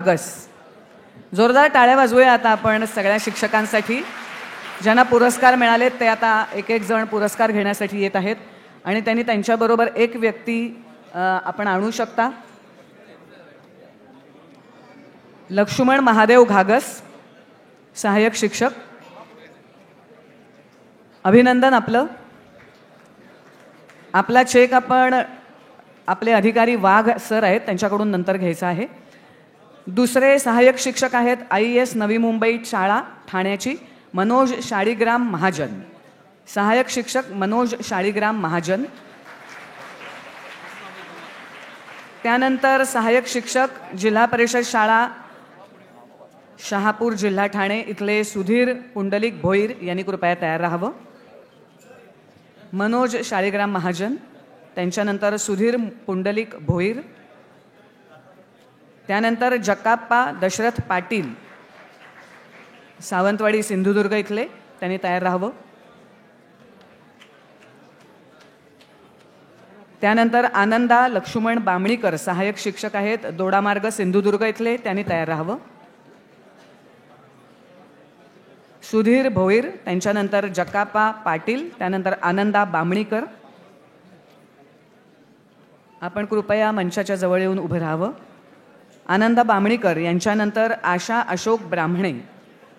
गस. जोरदार टाळ्या वाजवूया आता आपण सगळ्या शिक्षकांसाठी. ज्यांना पुरस्कार मिळालेत ते आता एक एक जण पुरस्कार घेण्यासाठी येत आहेत आणि त्यांनी त्यांच्याबरोबर एक व्यक्ती आपण आणू शकता. लक्ष्मण महादेव घागस, सहाय्यक शिक्षक. अभिनंदन आपलं. आपला चेक आपण आपले अधिकारी वाघ सर आहेत त्यांच्याकडून नंतर घ्यायचा आहे. दुसरे सहाय्यक शिक्षक आहेत IAS नवी मुंबई शाळा ठाण्याची मनोज शाळीग्राम महाजन. सहाय्यक शिक्षक मनोज शाळीग्राम महाजन. त्यानंतर सहाय्यक शिक्षक जिल्हा परिषद शाळा शहापूर जिल्हा ठाणे इथले सुधीर पुंडलिक भोईर यांनी कृपया तयार राहावं. मनोज शाळीग्राम महाजन, त्यांच्यानंतर सुधीर पुंडलिक भोईर. त्यानंतर जकाप्पा दशरथ पाटील, सावंतवाडी सिंधुदुर्ग इथले, त्यांनी तयार राहावं. त्यानंतर आनंदा लक्ष्मण बामणीकर, सहाय्यक शिक्षक आहेत दोडामार्ग सिंधुदुर्ग इथले, त्यांनी तयार राहावं. सुधीर भोईर, त्यांच्यानंतर जकाप्पा पाटील, त्यानंतर आनंदा बामणीकर. आपण कृपया मंचाच्या जवळ येऊन उभं राहावं. आनंदा बामणीकर यांच्यानंतर आशा अशोक ब्राह्मणे,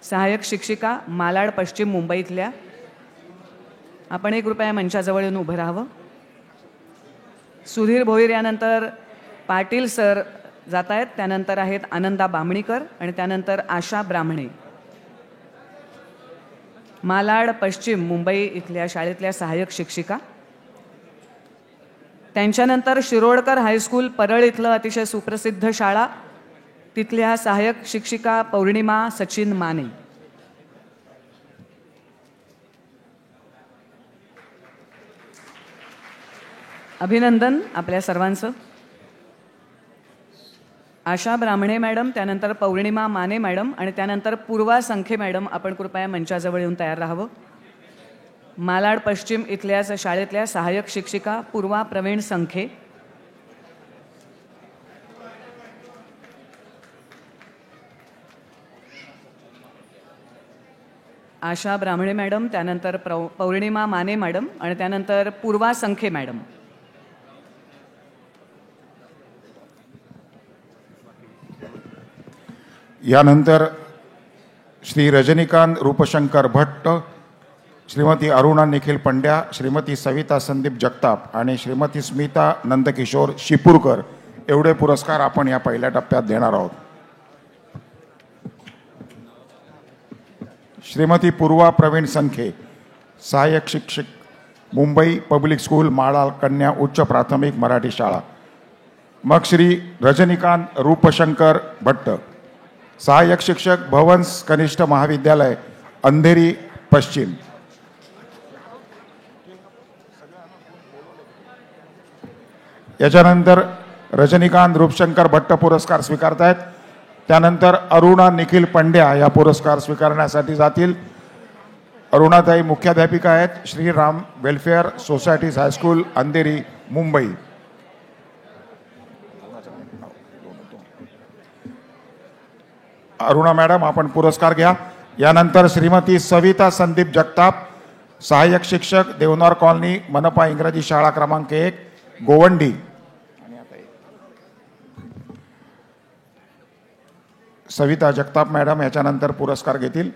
सहाय्यक शिक्षिका मालाड पश्चिम मुंबईतल्या. आपण एक कृपया मंचाजवळ येऊन उभं राहावं. सुधीर भोईर यानंतर पाटील सर जात आहेत. त्यानंतर आहेत आनंदा बामणीकर आणि त्यानंतर आशा ब्राह्मणे, मालाड पश्चिम मुंबई इथल्या शाळेतल्या सहाय्यक शिक्षिका. त्यांच्यानंतर शिरोडकर हायस्कूल परळ इथलं अतिशय सुप्रसिद्ध शाळा, तिथल्या सहाय्यक शिक्षिका पौर्णिमा सचिन माने. अभिनंदन आपल्या सर्वांचं. आशा ब्राह्मणे मॅडम, त्यानंतर पौर्णिमा माने मॅडम आणि त्यानंतर पूर्वा संखे मॅडम, आपण कृपया मंचाजवळ येऊन तयार राहावं. मालाड पश्चिम इथल्याच शाळेतल्या सहाय्यक शिक्षिका पूर्वा प्रवीण संखे. आशा ब्राह्मणे मॅडम, त्यानंतर पौर्णिमा माने मॅडम आणि त्यानंतर पूर्वा संखे मॅडम. यानंतर श्री रजनीकांत रूपशंकर भट्ट, श्रीमती अरुणा निखिल पंड्या, श्रीमती सविता संदीप जगताप आणि श्रीमती स्मिता नंदकिशोर शिपूरकर एवढे पुरस्कार आपण या पहिल्या टप्प्यात देणार आहोत. श्रीमती पूर्वा प्रवीण संखे, सहाय्यक शिक्षक मुंबई पब्लिक स्कूल माळा कन्या उच्च प्राथमिक मराठी शाळा. मग श्री रजनीकांत रूपशंकर भट्ट, सहाय्यक शिक्षक भवन्स कनिष्ठ महाविद्यालय अंधेरी पश्चिम. याच्यानंतर रजनीकांत रूपशंकर भट्ट पुरस्कार स्वीकारतायत. त्यानंतर अरुणा निखिल पंड्या या पुरस्कार स्वीकारण्यासाठी जातील. अरुणाताई मुख्याध्यापिका आहेत, Shriram welfare societies high school Andheri Mumbai. Aruna madam आपण पुरस्कार घ्या. यानंतर श्रीमती सविता संदीप जगताप, सहाय्यक शिक्षक देवनार कॉलनी मनपा इंग्रजी शाळा क्रमांक 1 गोवंडी. सविता जगताप मॅडम याच्यानंतर पुरस्कार घेतील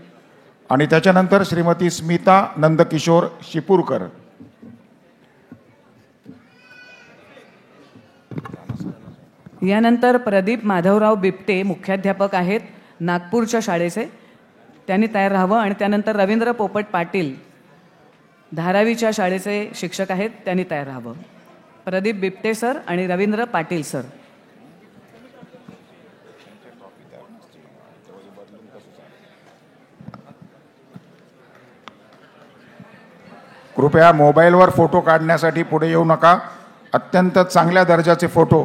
आणि त्याच्यानंतर श्रीमती स्मिता नंदकिशोर शिपूरकर. यानंतर प्रदीप माधवराव बिबटे, मुख्याध्यापक आहेत नागपूरच्या शाळेचे, त्यांनी तयार राहावं. आणि त्यानंतर रवींद्र पोपट पाटील, धारावीच्या शाळेचे शिक्षक आहेत, त्यांनी तयार राहावं. प्रदीप बिबटे सर आणि रवींद्र पाटील सर. कृपया मोबाईलवर फोटो काढण्यासाठी पुढे येऊ नका. अत्यंत चांगल्या दर्जाचे फोटो.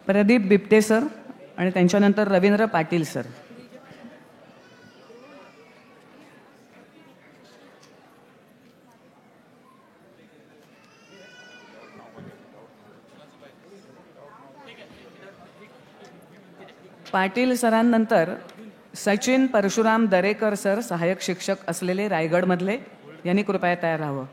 प्रदीप बिबटे सर आणि त्यांच्यानंतर रवींद्र पाटील सर. पाटील सरांनंतर सचिन परशुराम दरेकर सर, सहाय्यक शिक्षक असलेले रायगडमधले, यांनी कृपया तयार राहावं.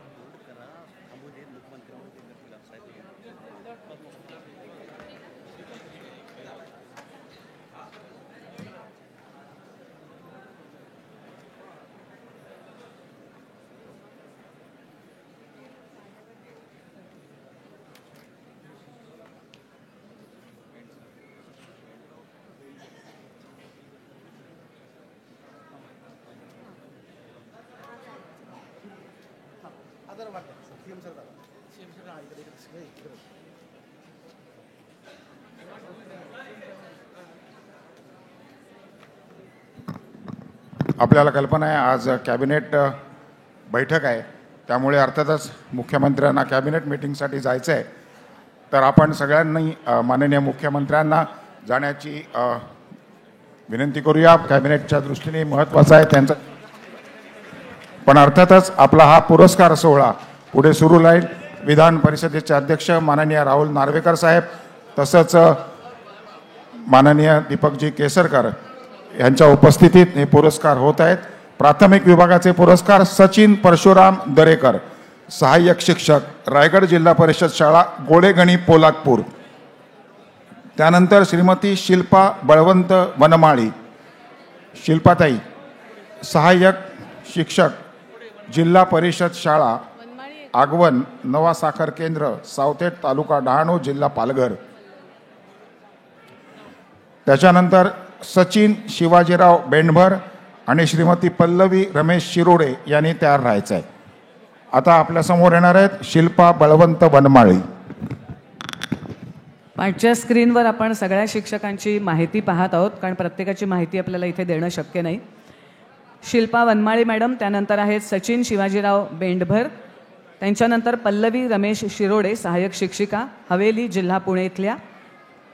आपल्याला कल्पना आहे आज कॅबिनेट बैठक आहे, त्यामुळे अर्थातच मुख्यमंत्र्यांना कॅबिनेट मीटिंगसाठी जायचं आहे. तर आपण सगळ्यांनी माननीय मुख्यमंत्र्यांना जाण्याची विनंती करूया. कॅबिनेटच्या दृष्टीने महत्त्वाचं आहे त्यांचं. पण अर्थातच आपला हा पुरस्कार सोहळा पुढे सुरू राहील. विधान परिषदेचे अध्यक्ष माननीय राहुल नार्वेकर साहेब, तसंच माननीय दीपकजी केसरकर यांच्या उपस्थितीत हे पुरस्कार होत आहेत. प्राथमिक विभागाचे पुरस्कार सचिन परशुराम दरेकर, सहाय्यक शिक्षक, रायगड जिल्हा परिषद शाळा, गोळेगणी, पोलादपूर. त्यानंतर श्रीमती शिल्पा बळवंत वनमाळी, शिल्पाताई, सहाय्यक शिक्षक, जिल्हा परिषद शाळा आगवन, नवा साखर केंद्र, सावतेट, तालुका डहाणू, जिल्हा पालघर. त्याच्यानंतर सचिन शिवाजीराव बेंडभर आणि श्रीमती पल्लवी रमेश शिरोडे यांनी तयार राहायचं आहे. आता आपल्यासमोर येणार आहेत शिल्पा बळवंत वनमाळी. पाठच्या स्क्रीनवर आपण सगळ्या शिक्षकांची माहिती पाहत आहोत, कारण प्रत्येकाची माहिती आपल्याला इथे देणं शक्य नाही. शिल्पा वनमाळी मॅडम, त्यानंतर आहेत सचिन शिवाजीराव बेंडभर, त्यांच्यानंतर पल्लवी रमेश शिरोडे, सहाय्यक शिक्षिका, हवेली, जिल्हा पुणे इथल्या.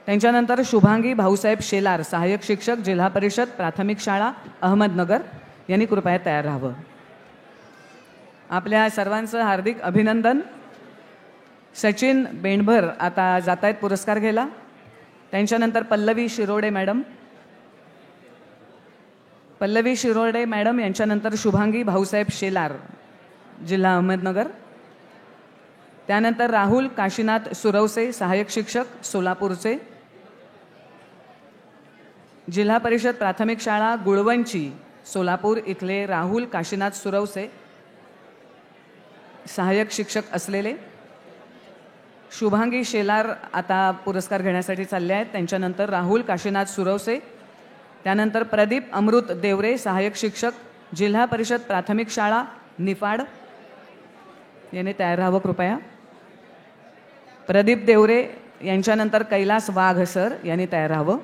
त्यांच्यानंतर शुभांगी भाऊसाहेब शेलार, सहाय्यक शिक्षक, जिल्हा परिषद प्राथमिक शाळा अहमदनगर, यांनी कृपया तयार राहावं. आपल्या सर्वांचं हार्दिक अभिनंदन. सचिन बेंडभर आता जात आहेत पुरस्कार घ्यायला. त्यांच्यानंतर पल्लवी शिरोडे मॅडम, पल्लवी शिरोडे मॅडम यांच्यानंतर शुभांगी भाऊसाहेब शेलार, जिल्हा अहमदनगर. त्यानंतर राहुल काशीनाथ सुरवसे, सहाय्यक शिक्षक, सोलापूरचे, जिल्हा परिषद प्राथमिक शाळा गुळवंची, सोलापूर इथले राहुल काशीनाथ सुरवसे, सहाय्यक शिक्षक असलेले. शुभांगी शेलार आता पुरस्कार घेण्यासाठी चालले आहेत. त्यांच्यानंतर राहुल काशीनाथ सुरवसे, त्यानंतर प्रदीप अमृत देवरे, सहाय्यक शिक्षक, जिल्हा परिषद प्राथमिक शाळा निफाड, याने तयार राहावं कृपया. प्रदीप देवरे यांच्यानंतर कैलास वाघ सर, यांनी तयार राहावं.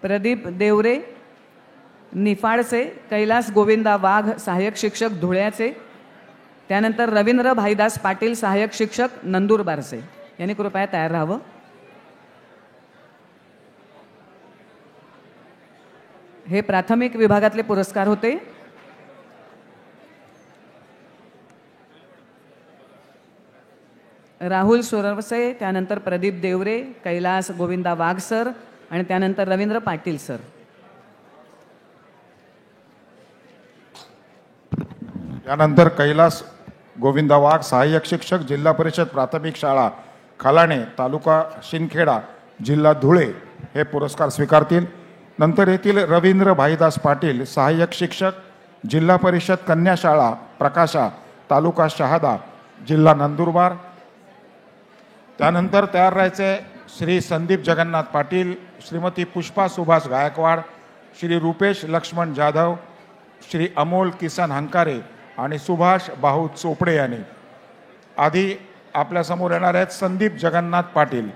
प्रदीप देवरे निफाडचे, कैलास गोविंदा वाघ, सहाय्यक शिक्षक, धुळ्याचे. त्यानंतर रवींद्र भाईदास पाटील, सहाय्यक शिक्षक, नंदुरबारचे, यांनी कृपया तयार राहावं. हे प्राथमिक विभागातले पुरस्कार होते. राहुल सुरवसे, त्यानंतर प्रदीप देवरे, कैलास गोविंदा वाघ सर आणि त्यानंतर रवींद्र पाटील सर. त्यानंतर कैलास गोविंदा वाघ, सहाय्यक शिक्षक, जिल्हा परिषद प्राथमिक शाळा खालाणे, तालुका शिंदखेडा, जिल्हा धुळे, हे पुरस्कार स्वीकारतील. नंतर येथील रवींद्र भाईदास पाटील, सहाय्यक शिक्षक, जिल्हा परिषद कन्या शाळा प्रकाशा, तालुका शहादा, जिल्हा नंदुरबार. त्यानंतर तयार राहायचे श्री संदीप जगन्नाथ पाटील, श्रीमती पुष्पा सुभाष गायकवाड, श्री रुपेश लक्ष्मण जाधव, श्री अमोल किसन हंकारे आणि सुभाष बाहू चोपडे यांनी. आधी आपल्यासमोर येणार आहेत संदीप जगन्नाथ पाटील,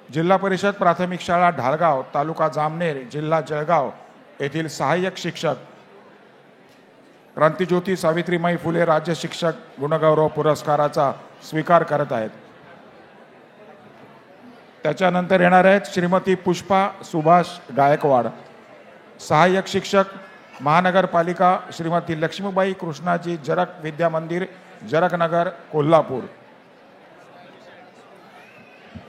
जिल्हा परिषद प्राथमिक शाळा ढालगाव, तालुका जामनेर, जिल्हा जळगाव येथील सहाय्यक शिक्षक, क्रांतिज्योती सावित्रीमाई फुले राज्य शिक्षक गुणगौरव पुरस्काराचा स्वीकार करत आहेत. त्याच्यानंतर येणार आहेत श्रीमती पुष्पा सुभाष गायकवाड, सहाय्यक शिक्षक, महानगरपालिका श्रीमती लक्ष्मीबाई कृष्णाजी जरग विद्या मंदिर, जरगनगर, कोल्हापूर.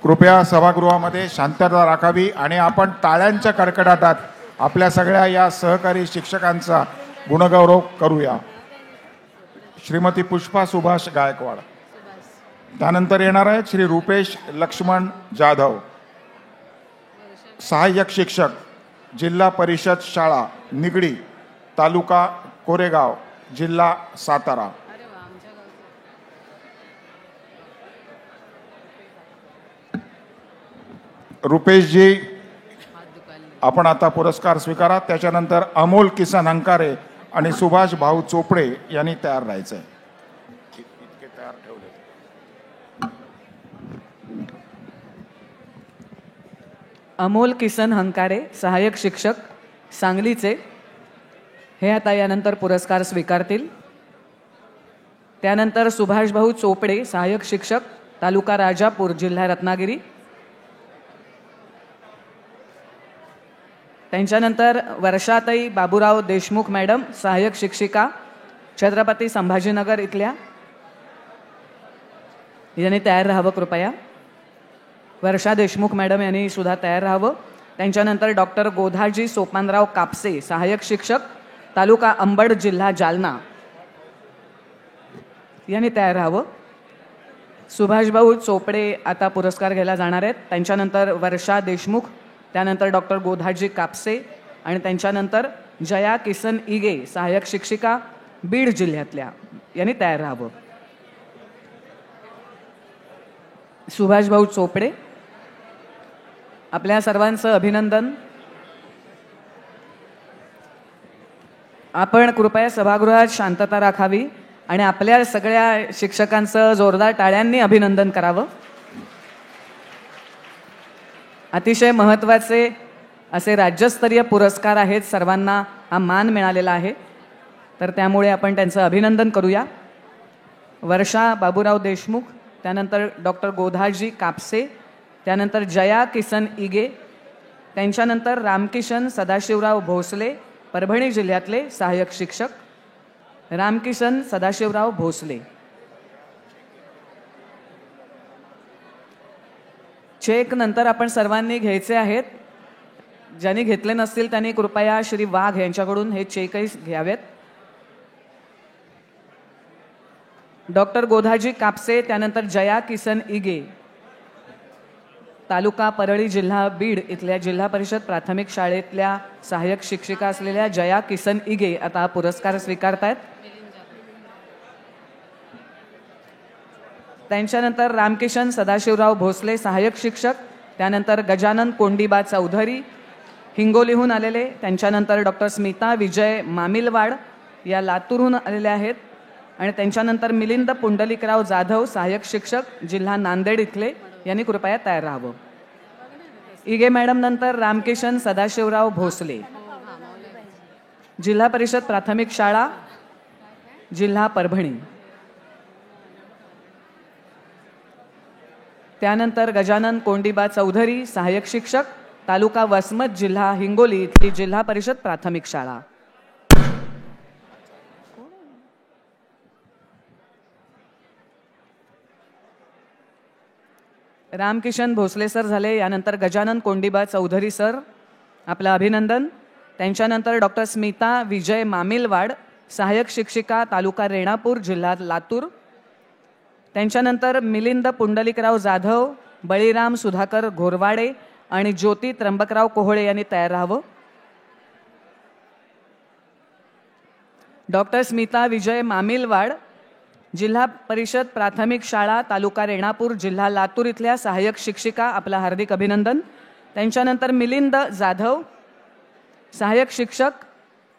कृपया सभागृहामध्ये शांतता राखावी आणि आपण टाळ्यांच्या कडकडाटात आपल्या सगळ्या या सहकारी शिक्षकांचा गुणगौरव करूया. श्रीमती पुष्पा सुभाष गायकवाड. त्यानंतर येणार आहेत श्री रुपेश लक्ष्मण जाधव, सहाय्यक शिक्षक, जिल्हा परिषद शाळा निगडी, तालुका कोरेगाव, जिल्हा सातारा. रुपेशजी, आपण आता पुरस्कार स्वीकारा. त्याच्यानंतर अमोल किसन हंकारे आणि सुभाष भाऊ चोपडे यांनी तयार राहायचंय. इतके तयार ठेवले. अमोल किसन हंकारे, सहाय्यक शिक्षक, सांगलीचे, हे आता यानंतर पुरस्कार स्वीकारतील. त्यानंतर सुभाषभाऊ चोपडे, सहाय्यक शिक्षक, तालुका राजापूर, जिल्हा रत्नागिरी. त्यांच्यानंतर वर्षाताई बाबूराव देशमुख मॅडम, सहाय्यक शिक्षिका, छत्रपती संभाजीनगर इथल्या, यांनी तयार राहावं कृपया. वर्षा देशमुख मॅडम यांनी सुद्धा तयार राहावं. त्यांच्यानंतर डॉक्टर गोधाजी सोपानराव कापसे, सहाय्यक शिक्षक, तालुका अंबड, जिल्हा जालना, यांनी तयार राहावं. सुभाषभाऊ चोपडे आता पुरस्कार घ्यायला जाणार आहेत. त्यांच्यानंतर वर्षा देशमुख, त्यानंतर डॉक्टर गोधाजी कापसे आणि त्यांच्यानंतर जया किसन इगे, सहाय्यक शिक्षिका, बीड जिल्ह्यातल्या, यांनी तयार राहावं. सुभाषभाऊ चोपडे, आपल्या सर्वांचं अभिनंदन. आपण कृपया सभागृहात शांतता राखावी आणि आपल्या सगळ्या शिक्षकांचं जोरदार टाळ्यांनी अभिनंदन करावं. अतिशय महत्त्वाचे असे राज्यस्तरीय पुरस्कार आहेत, सर्वांना हा मान मिळालेला आहे, तर त्यामुळे आपण त्यांचं अभिनंदन करूया. वर्षा बाबूराव देशमुख, त्यानंतर डॉक्टर गोधाजी कापसे, त्यानंतर जया किसन इगे, त्यांच्यानंतर रामकिशन सदाशिवराव भोसले, परभणी जिल्ह्यातले सहाय्यक शिक्षक, रामकिशन सदाशिवराव भोसले. चेक नंतर आपण सर्वांनी घ्यायचे आहेत. ज्यांनी घेतले नसतील त्यांनी कृपया श्री वाघ यांच्याकडून हे चेकही घ्यावेत. डॉक्टर गोधाजी कापसे, त्यानंतर जया किसन इगे, तालुका परळी, जिल्हा बीड इथल्या जिल्हा परिषद प्राथमिक शाळेतल्या सहाय्यक शिक्षिका असलेल्या जया किसन इगे आता हा पुरस्कार स्वीकारतायत. त्यांच्यानंतर रामकिशन सदाशिवराव भोसले, सहाय्यक शिक्षक, त्यानंतर गजानन कोंडीबा चौधरी, हिंगोलीहून आलेले, त्यांच्यानंतर डॉक्टर स्मिता विजय मामिलवाड या लातूरहून आलेले आहेत, आणि त्यांच्यानंतर मिलिंद पुंडलिकराव जाधव, सहाय्यक शिक्षक, जिल्हा नांदेड इथले, यांनी कृपया तयार राहावं. इगे मॅडम नंतर रामकिशन सदाशिवराव भोसले, जिल्हा परिषद प्राथमिक शाळा, जिल्हा परभणी. त्यानंतर गजानन कोंडीबा चौधरी, सहाय्यक शिक्षक, तालुका वसमत, जिल्हा हिंगोली इथली जिल्हा परिषद प्राथमिक शाळा. रामकिशन भोसले सर झाले. यानंतर गजानन कोंडीबा चौधरी सर, आपलं अभिनंदन. त्यांच्यानंतर डॉक्टर स्मिता विजय मामिलवाड, सहाय्यक शिक्षिका, तालुका रेणापूर, जिल्हा लातूर. त्यांच्यानंतर मिलिंद पुंडलिकराव जाधव, बळीराम सुधाकर घोरवाडे आणि ज्योती त्र्यंबकराव कोहळे यांनी तयार राहावं. डॉक्टर स्मिता विजय मामिलवाड, जिल्हा परिषद प्राथमिक शाळा, तालुका रेणापूर, जिल्हा लातूर इथल्या सहाय्यक शिक्षिका, आपलं हार्दिक अभिनंदन. त्यांच्यानंतर मिलिंद जाधव, सहाय्यक शिक्षक,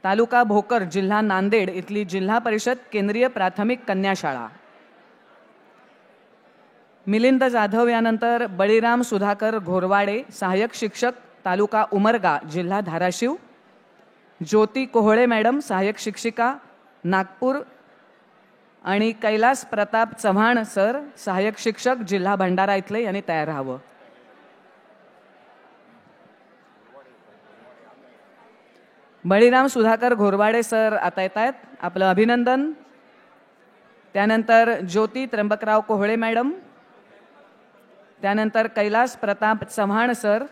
तालुका भोकर, जिल्हा नांदेड इथली जिल्हा परिषद केंद्रीय प्राथमिक कन्या शाळा. मिलिंद जाधव यानंतर बळीराम सुधाकर घोरवाडे, सहाय्यक शिक्षक, तालुका उमरगा, जिल्हा धाराशिव. ज्योती कोहळे मॅडम, सहाय्यक शिक्षिका, नागपूर, आणि कैलास प्रताप चव्हाण सर, सहाय्यक शिक्षक, जिल्हा भंडारा इथले, यांनी तयार राहावं. बळीराम सुधाकर घोरवाडे सर आता येत आहेत, आपलं अभिनंदन. त्यानंतर ज्योती त्र्यंबकराव कोहळे मॅडम, त्यानंतर कैलास प्रताप चव्हाण सर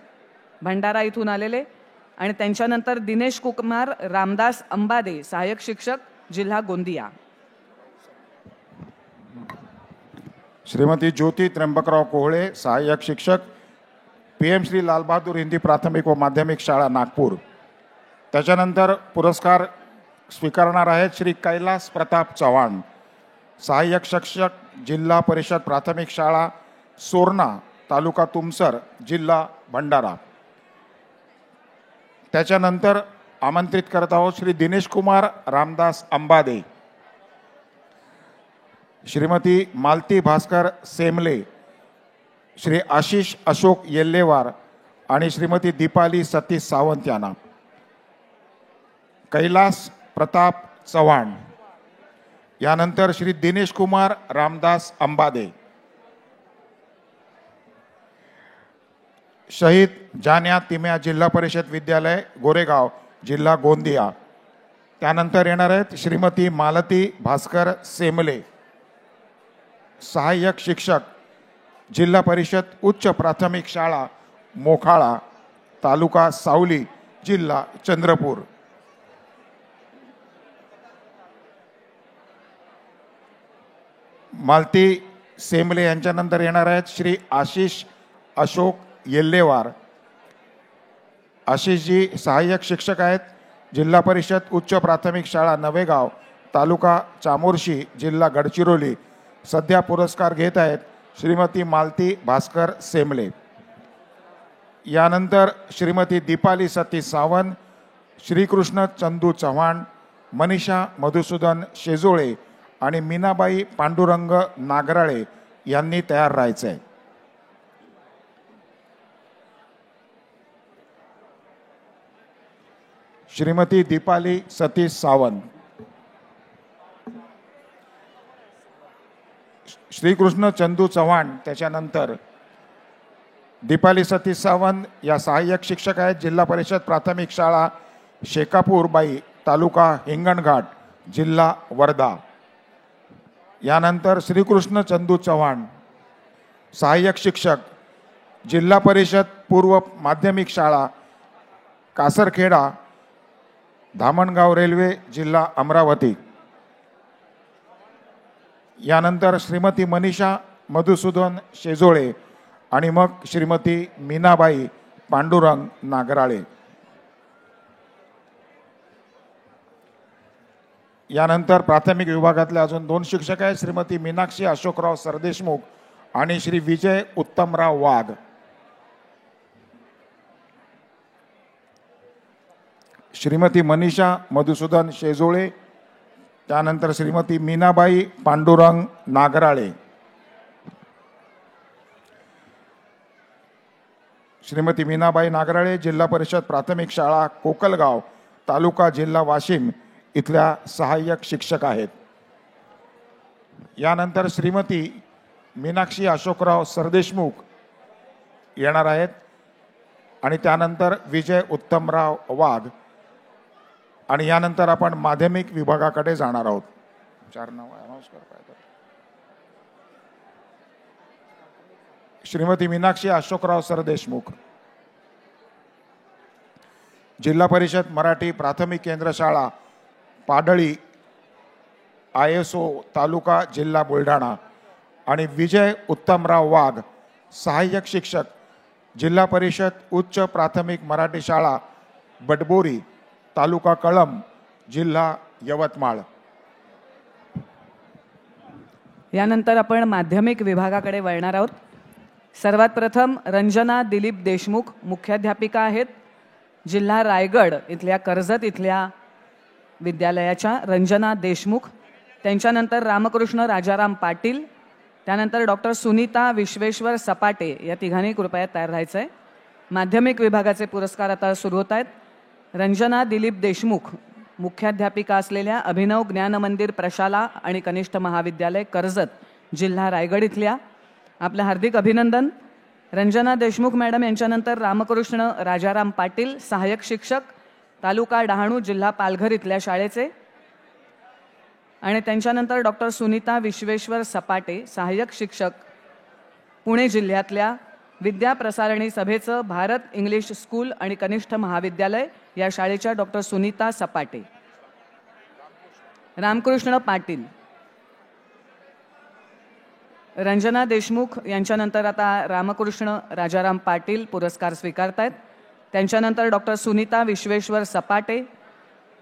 भंडारा इथून आलेले, आणि त्यांच्यानंतर दिनेश कुमार रामदास अंबादे सहाय्यक शिक्षक जिल्हा गोंदिया. श्रीमती ज्योती त्र्यंबकराव कोहळे सहाय्यक शिक्षक PM श्री लालबहादूर हिंदी प्राथमिक व माध्यमिक शाळा नागपूर. त्याच्यानंतर पुरस्कार स्वीकारणार आहेत श्री कैलास प्रताप चव्हाण सहाय्यक शिक्षक जिल्हा परिषद प्राथमिक शाळा सोरना तालुका तुमसर जिल्हा भंडारा. त्याच्यानंतर आमंत्रित करत आहोत श्री दिनेश कुमार रामदास अंबादे, श्रीमती मालती भास्कर सेमले, श्री आशिष अशोक येल्लेवार आणि श्रीमती दीपाली सतीश सावंत यांना. कैलास प्रताप चव्हाण, यानंतर श्री दिनेश कुमार रामदास अंबादे, शहीद जान्या तिम्या जिल्हा परिषद विद्यालय गोरेगाव जिल्हा गोंदिया. त्यानंतर येणार आहेत श्रीमती मालती भास्कर सेमले सहाय्यक शिक्षक जिल्हा परिषद उच्च प्राथमिक शाळा मोखाळा तालुका सावली जिल्हा चंद्रपूर. मालती सेमले यांच्यानंतर येणार आहेत श्री आशिष अशोक येल्लेवार. आशिषजी सहाय्यक शिक्षक आहेत जिल्हा परिषद उच्च प्राथमिक शाळा नवेगाव तालुका चामोर्शी जिल्हा गडचिरोली. सध्या पुरस्कार घेत आहेत श्रीमती मालती भास्कर सेमले. यानंतर श्रीमती दीपाली सतीश सावंत, श्रीकृष्ण चंदू चव्हाण, मनीषा मधुसूदन शेजोळे आणि मीनाबाई पांडुरंग नागराळे यांनी तयार राहायचं आहे. श्रीमती दीपाली सतीश सावंत, श्रीकृष्ण चंदू चव्हाण, त्याच्यानंतर दीपाली सतीश सावंत या सहाय्यक शिक्षक आहेत जिल्हा परिषद प्राथमिक शाळा शेकापूर बाई तालुका हिंगणघाट जिल्हा वर्धा. यानंतर श्रीकृष्ण चंदू चव्हाण सहाय्यक शिक्षक जिल्हा परिषद पूर्व माध्यमिक शाळा कासरखेडा धामणगाव रेल्वे जिल्हा अमरावती. यानंतर श्रीमती मनीषा मधुसूदन शेजोळे आणि मग श्रीमती मीनाबाई पांडुरंग नागराळे. यानंतर प्राथमिक विभागातले अजून 2 शिक्षक आहेत श्रीमती मीनाक्षी अशोकराव सरदेशमुख आणि श्री विजय उत्तमराव वाघ. श्रीमती मनीषा मधुसूदन शेजोळे, त्यानंतर श्रीमती मीनाबाई पांडुरंग नागराळे. श्रीमती मीनाबाई नागराळे जिल्हा परिषद प्राथमिक शाळा कोकलगाव तालुका जिल्हा वाशिम इथल्या सहाय्यक शिक्षक आहेत. यानंतर श्रीमती मीनाक्षी अशोकराव सरदेशमुख येणार आहेत आणि त्यानंतर विजय उत्तमराव वाघ. आणि यानंतर आपण माध्यमिक विभागाकडे जाणार आहोत. 4 नाव अनाउन्स कर पाहिजे. श्रीमती मीनाक्षी अशोकराव सरदेशमुख जिल्हा परिषद मराठी प्राथमिक केंद्र शाळा पाडळी ISO तालुका जिल्हा बुलढाणा आणि विजय उत्तमराव वाघ सहाय्यक शिक्षक जिल्हा परिषद उच्च प्राथमिक मराठी शाळा बडबोरी तालुका कळंब जिल्हा यवतमाळ. यानंतर आपण माध्यमिक विभागाकडे वळणार आहोत. सर्वात प्रथम रंजना दिलीप देशमुख मुख्याध्यापिका आहेत जिल्हा रायगड इथल्या कर्जत इथल्या विद्यालयाच्या रंजना देशमुख. त्यांच्यानंतर रामकृष्ण राजाराम पाटील, त्यानंतर डॉक्टर सुनीता विश्वेश्वर सपाटे. या तिघांनी कृपया तयार राहायचं आहे. माध्यमिक विभागाचे पुरस्कार आता सुरू होत आहेत. रंजना दिलीप देशमुख मुख्याध्यापिका असलेल्या अभिनव ज्ञान मंदिर प्रशाला आणि कनिष्ठ महाविद्यालय कर्जत जिल्हा रायगड इथल्या. आपलं हार्दिक अभिनंदन. रंजना देशमुख मॅडम यांच्यानंतर रामकृष्ण राजाराम पाटील सहाय्यक शिक्षक तालुका डहाणू जिल्हा पालघर इथल्या शाळेचे, आणि त्यांच्यानंतर डॉक्टर सुनीता विश्वेश्वर सपाटे सहाय्यक शिक्षक पुणे जिल्ह्यातल्या विद्या प्रसारणी सभेचं भारत इंग्लिश स्कूल आणि कनिष्ठ महाविद्यालय या शाळेच्या डॉक्टर सुनीता सपाटे. रामकृष्ण पाटील. रंजना देशमुख यांच्यानंतर आता रामकृष्ण राजाराम पाटील पुरस्कार स्वीकारतायत. त्यांच्यानंतर डॉक्टर सुनीता विश्वेश्वर सपाटे.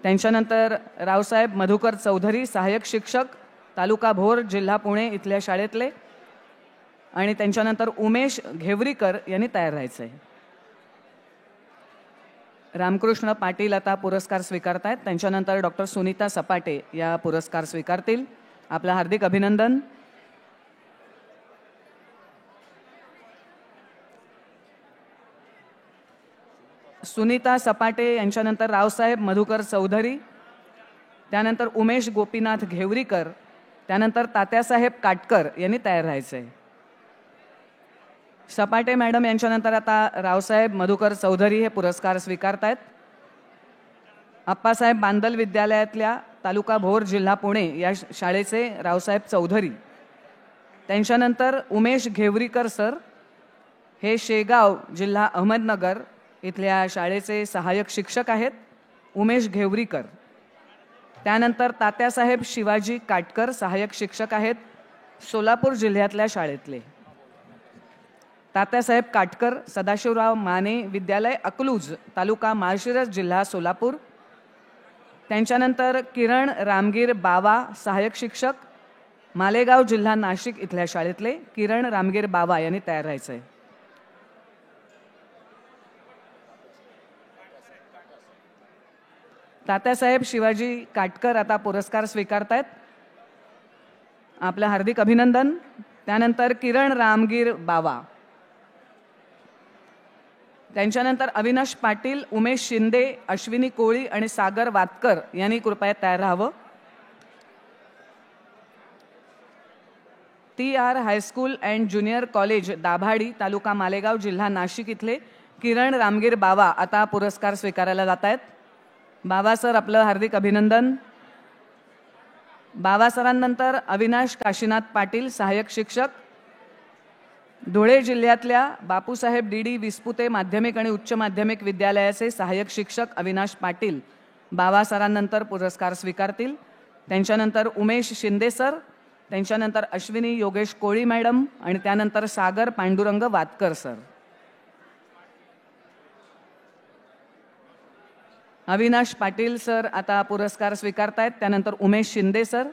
त्यांच्यानंतर रावसाहेब मधुकर चौधरी, सहाय्यक शिक्षक, तालुका भोर, जिल्हा पुणे इथल्या शाळेतले. आणि त्यांच्यानंतर उमेश घेवरीकर यांनी तयार राहायचं आहे. रामकृष्ण पाटील आता पुरस्कार स्वीकारतायत. त्यांच्यानंतर डॉक्टर सुनीता सपाटे या पुरस्कार स्वीकारतील. आपलं हार्दिक अभिनंदन. सुनीता सपाटे यांच्यानंतर रावसाहेब मधुकर चौधरी, त्यानंतर उमेश गोपीनाथ घेवरीकर, त्यानंतर तात्यासाहेब काटकर यांनी तयार राहायचं आहे. सपाटे मॅडम यांच्यानंतर आता रावसाहेब मधुकर चौधरी हे पुरस्कार स्वीकारतायत. अप्पासाहेब बांदल विद्यालयातल्या तालुका भोर, जिल्हा पुणे या शाळेचे रावसाहेब चौधरी. त्यांच्यानंतर उमेश घेवरीकर सर हे शेगाव, जिल्हा अहमदनगर इथल्या शाळेचे सहाय्यक शिक्षक आहेत, उमेश घेवरीकर. त्यानंतर तात्यासाहेब शिवाजी काटकर सहाय्यक शिक्षक आहेत, सोलापूर जिल्ह्यातल्या शाळेतले. तात्यासाहेब काटकर सदाशिवराव माने विद्यालय अकलूज, तालुका माळशिरस, जिल्हा सोलापूर. त्यांच्यानंतर किरण रामगीर बावा सहाय्यक शिक्षक, मालेगाव, जिल्हा नाशिक इथल्या शाळेतले किरण रामगीर बावा यांनी तयार राहायचं आहे. तात्यासाहेब शिवाजी काटकर आता पुरस्कार स्वीकारतायत. आपलं हार्दिक अभिनंदन. त्यानंतर किरण रामगीर बावा. त्यांच्यानंतर अविनाश पाटील, उमेश शिंदे, अश्विनी कोळी आणि सागर वातकर यांनी कृपया तयार राहावं. TR high school and junior college Dabhadi, taluka Malegaon, जिल्हा नाशिक इथले किरण रामगीर बावा आता पुरस्कार स्वीकारायला जात आहेत. बाबा सर, आपलं हार्दिक अभिनंदन. बाबा सरांनंतर अविनाश काशीनाथ पाटील सहाय्यक शिक्षक, धुळे जिल्ह्यातल्या बापूसाहेब DD विस्पुते माध्यमिक आणि उच्च माध्यमिक विद्यालयाचे सहाय्यक शिक्षक अविनाश पाटील बाबा सरांनंतर पुरस्कार स्वीकारतील. त्यांच्यानंतर उमेश शिंदे सर, त्यांच्यानंतर अश्विनी योगेश कोळी मॅडम आणि त्यानंतर सागर पांडुरंग वातकर सर. अविनाश पाटील सर आता पुरस्कार स्वीकारतायत. त्यानंतर उमेश शिंदे सर,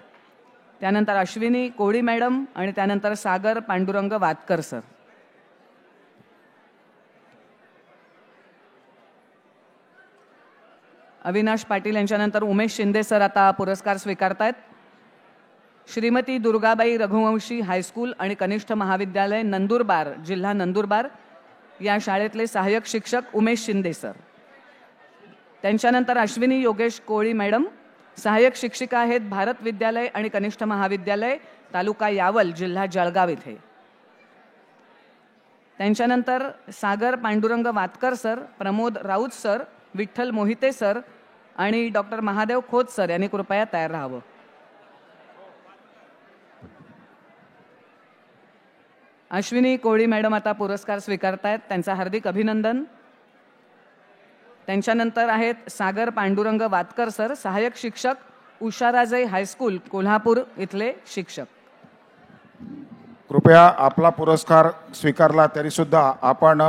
त्यानंतर अश्विनी कोळी मॅडम आणि त्यानंतर सागर पांडुरंग वातकर सर. अविनाश पाटील यांच्यानंतर उमेश शिंदे सर आता पुरस्कार स्वीकारतायत. श्रीमती दुर्गाबाई रघुवंशी हायस्कूल आणि कनिष्ठ महाविद्यालय नंदुरबार, जिल्हा नंदुरबार या शाळेतले सहाय्यक शिक्षक उमेश शिंदे सर. त्यांच्यानंतर अश्विनी योगेश कोळी मॅडम सहाय्यक शिक्षिका आहेत, भारत विद्यालय आणि कनिष्ठ महाविद्यालय, तालुका यावल, जिल्हा जळगाव इथे. त्यांच्यानंतर Sagar Pandurang Watkar sir, Pramod Raut sir, Vitthal Mohite sir आणि डॉक्टर महादेव खोत सर यांनी कृपया तयार राहावं. अश्विनी कोळी मॅडम आता पुरस्कार स्वीकारतायत. त्यांचं हार्दिक अभिनंदन. त्यांच्यानंतर आहेत सागर पांडुरंग वातकर सर, सहाय्यक शिक्षक, उषाराजे हायस्कूल, कोल्हापूर इथले शिक्षक. कृपया आपला पुरस्कार स्वीकारला तरी सुद्धा आपण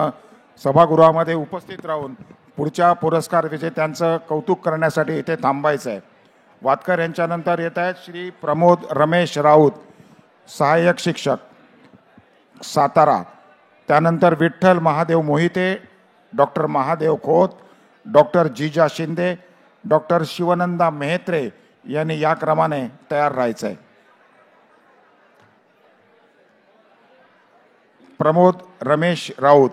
सभागृहामध्ये उपस्थित राहून पुढच्या पुरस्कार विजेत्यांचं कौतुक करण्यासाठी इथे थांबायचं आहे. वातकर यांच्यानंतर येत आहेत श्री प्रमोद रमेश राऊत, सहाय्यक शिक्षक, सातारा. त्यानंतर विठ्ठल महादेव मोहिते, डॉक्टर महादेव खोत, डॉक्टर जिजा शिंदे, डॉक्टर शिवनंदा मेहत्रे यांनी या क्रमाने तयार राहायचं आहे. प्रमोद रमेश राऊत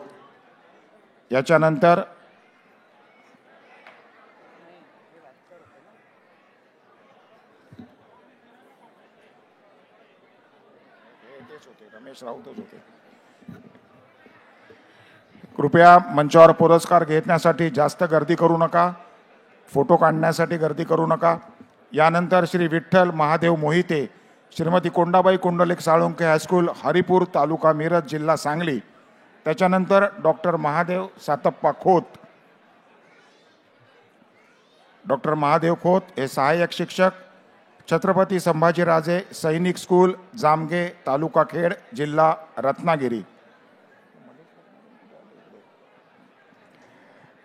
याच्यानंतर रमेश राऊतच होते. कृपया मंचावर पुरस्कार घेण्यासाठी जास्त गर्दी करू नका, फोटो काढण्यासाठी गर्दी करू नका. यानंतर श्री विठ्ठल महादेव मोहिते, श्रीमती कोंडाबाई कुंडलिक साळुंके हायस्कूल हरिपूर तालुका मिरज जिल्हा सांगली. त्याच्यानंतर डॉक्टर महादेव सातप्पा खोत. डॉक्टर महादेव खोत हे सहाय्यक शिक्षक छत्रपती संभाजीराजे सैनिक स्कूल जामगे तालुका खेड जिल्हा रत्नागिरी.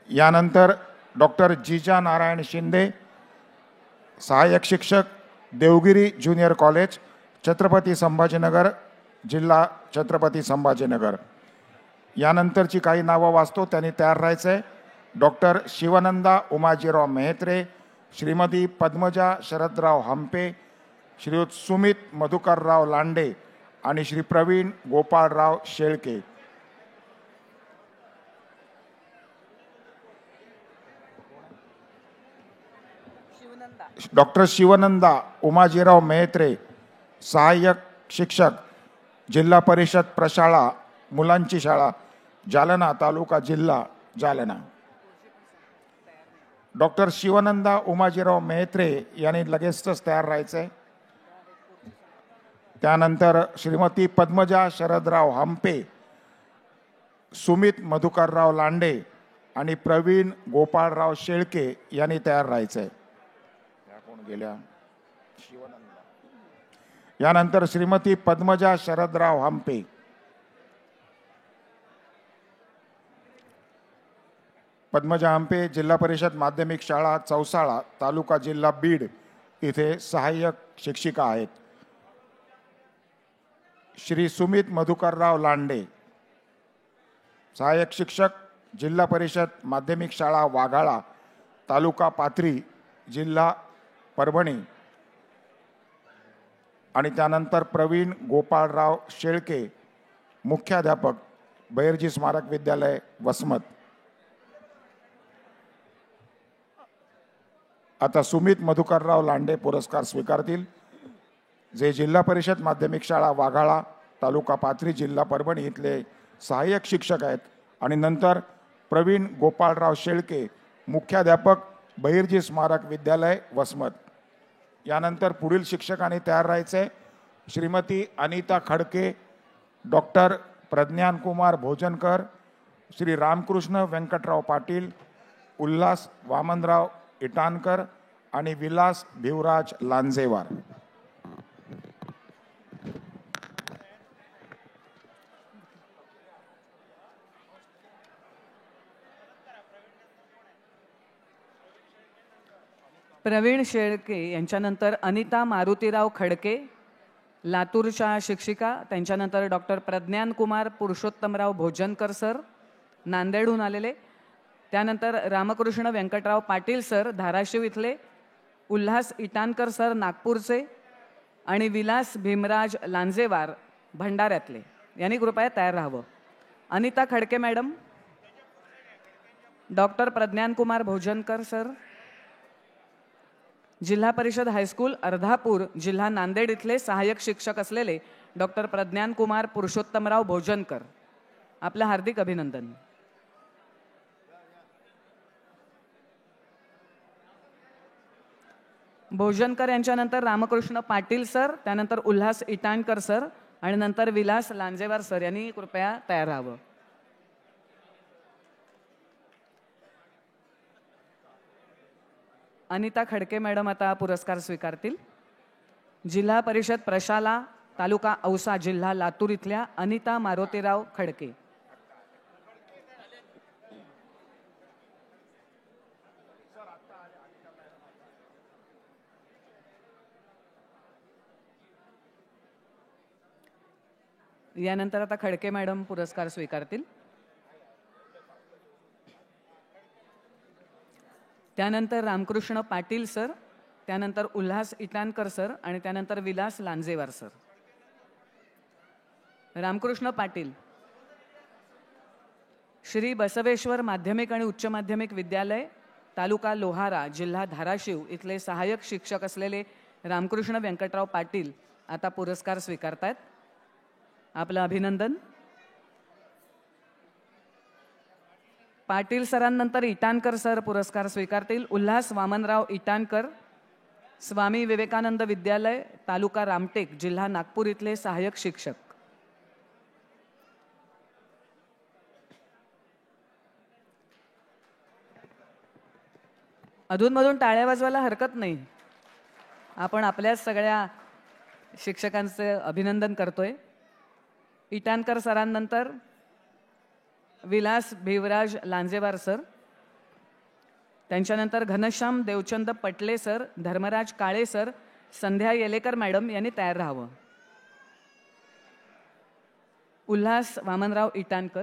यानंतर डॉक्टर जिजा नारायण शिंदे सहाय्यक शिक्षक देवगिरी ज्युनियर कॉलेज छत्रपती संभाजीनगर जिल्हा छत्रपती संभाजीनगर. यानंतरची काही नावं वाचतो, त्यांनी तयार राहायचं आहे. डॉक्टर शिवानंदा उमाजीराव मेहत्रे, श्रीमती पद्मजा शरदराव हंपे, श्रीयुत सुमित मधुकरराव लांडे आणि श्री प्रवीण गोपाळराव शेळके. डॉक्टर शिवानंदा उमाजीराव मेहत्रे सहाय्यक शिक्षक जिल्हा परिषद प्रशाळा मुलांची शाळा जालना तालुका जिल्हा जालना. डॉक्टर शिवानंदा उमाजीराव मेहत्रे यांनी लगेचच तयार राहायचंय. त्यानंतर श्रीमती पद्मजा शरदराव हंपे, सुमित मधुकरराव लांडे आणि प्रवीण गोपाळराव शेळके यांनी तयार राहायचंय. गेल्या यानंतर श्रीमती पद्मजा शरदराव हंपे, पद्मजा हंपे जिल्हा परिषद माध्यमिक शाळा चौसाळा तालुका जिल्हा बीड इथे सहाय्यक शिक्षिका आहेत. श्री सुमित मधुकरराव लांडे सहाय्यक शिक्षक जिल्हा परिषद माध्यमिक शाळा वाघाळा तालुका पाथरी जिल्हा परभणी. आणि त्यानंतर प्रवीण गोपाळराव शेळके मुख्याध्यापक बहिर्जी स्मारक विद्यालय वसमत. आता सुमित मधुकरराव लांडे पुरस्कार स्वीकारतील, जे जिल्हा परिषद माध्यमिक शाळा वाघाळा तालुका पाथरी जिल्हा परभणी इथले सहाय्यक शिक्षक आहेत. आणि नंतर प्रवीण गोपाळराव शेळके मुख्याध्यापक बहिर्जी स्मारक विद्यालय वसमत. यानंतर पुढील शिक्षकांनी तयार राहायचे. श्रीमती अनिता खडके, डॉक्टर प्रज्ञानकुमार भोजनकर, श्री रामकृष्ण व्यंकटराव पाटील, उल्हास वामनराव इटानकर आणि विलास भिवराज लांजेवार. प्रवीण शेळके यांच्यानंतर अनिता मारुतीराव खडके लातूरच्या शिक्षिका. त्यांच्यानंतर डॉक्टर प्रज्ञानकुमार पुरुषोत्तमराव भोजनकर सर नांदेडहून आलेले. त्यानंतर रामकृष्ण व्यंकटराव पाटील सर धाराशिव इथले, उल्हास इटानकर सर नागपूरचे आणि विलास भीमराज लांजेवार भंडाऱ्यातले. यांनी कृपया तयार राहावं. Anita Khadke madam, doctor Pradnyankumar Bhojankar sir Zilla Parishad high school Ardhapur जिल्हा नांदेड इथले सहाय्यक शिक्षक असलेले डॉक्टर प्रज्ञानकुमार पुरुषोत्तमराव भोजनकर, आपलं हार्दिक अभिनंदन. भोजनकर यांच्यानंतर रामकृष्ण पाटील सर, त्यानंतर उल्हास इटाणकर सर आणि नंतर विलास लांजेवार सर यांनी कृपया तयार राहावं. अनिता खडके मॅडम आता पुरस्कार स्वीकारतील. जिल्हा परिषद प्रशाला तालुका औसा जिल्हा लातूर इथल्या अनिता मारुतीराव खडके. यानंतर आता खडके मॅडम पुरस्कार स्वीकारतील. त्यानंतर रामकृष्ण पाटील सर, त्यानंतर उल्हास इटानकर सर आणि त्यानंतर विलास लांजेवार सर. रामकृष्ण पाटील, श्री बसवेश्वर माध्यमिक आणि उच्च माध्यमिक विद्यालय तालुका लोहारा जिल्हा धाराशिव इथले सहाय्यक शिक्षक असलेले रामकृष्ण व्यंकटराव पाटील आता पुरस्कार स्वीकारतायत. आपलं अभिनंदन. पाटील सरांनंतर इटानकर सर पुरस्कार स्वीकारतील. उल्हास वामनराव इटानकर स्वामी विवेकानंद विद्यालय तालुका रामटेक जिल्हा नागपूर इथले सहाय्यक शिक्षक. अधूनमधून टाळ्या वाजवायला हरकत नाही. आपण आपल्याच सगळ्या शिक्षकांचे अभिनंदन करतोय. इटानकर सरांनंतर विलास भिवराज लांजेवार सर, त्यांच्यानंतर घनश्याम देवचंद पटले सर, धर्मराज काळे सर, संध्या येलेकर मॅडम यांनी तयार राहावं. उल्हास वामनराव इटानकर,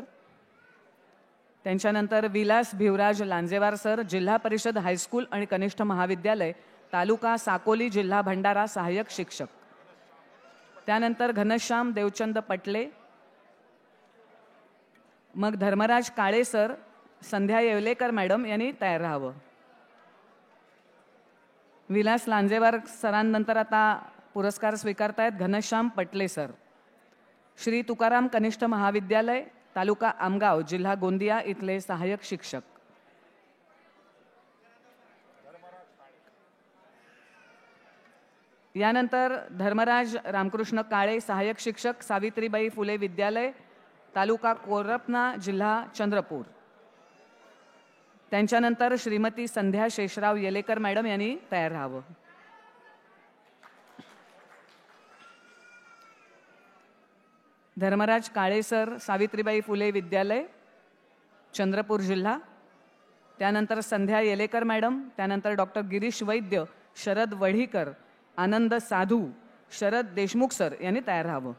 त्यांच्यानंतर विलास भिवराज लांजेवार सर, जिल्हा परिषद हायस्कूल आणि कनिष्ठ महाविद्यालय तालुका साकोली जिल्हा भंडारा सहाय्यक शिक्षक. त्यानंतर घनश्याम देवचंद पटले, मग धर्मराज काळे सर, संध्या येवलेकर मॅडम यांनी तयार राहावं. विलास लांजेवार सरांनंतर आता पुरस्कार स्वीकारतायत घनश्याम पटले सर. श्री तुकाराम कनिष्ठ महाविद्यालय तालुका आमगाव जिल्हा गोंदिया इथले सहाय्यक शिक्षक. यानंतर धर्मराज रामकृष्ण काळे सहाय्यक शिक्षक, सावित्रीबाई फुले विद्यालय तालुका कोरपना जिल्हा चंद्रपूर. त्यांच्यानंतर श्रीमती संध्या शेषराव येलेकर मॅडम यांनी तयार राहावं. धर्मराज काळे सर, सावित्रीबाई फुले विद्यालय चंद्रपूर जिल्हा. त्यानंतर संध्या येलेकर मॅडम, त्यानंतर डॉक्टर गिरीश वैद्य, शरद वढीकर, आनंद साधू, शरद देशमुख सर यांनी तयार राहावं.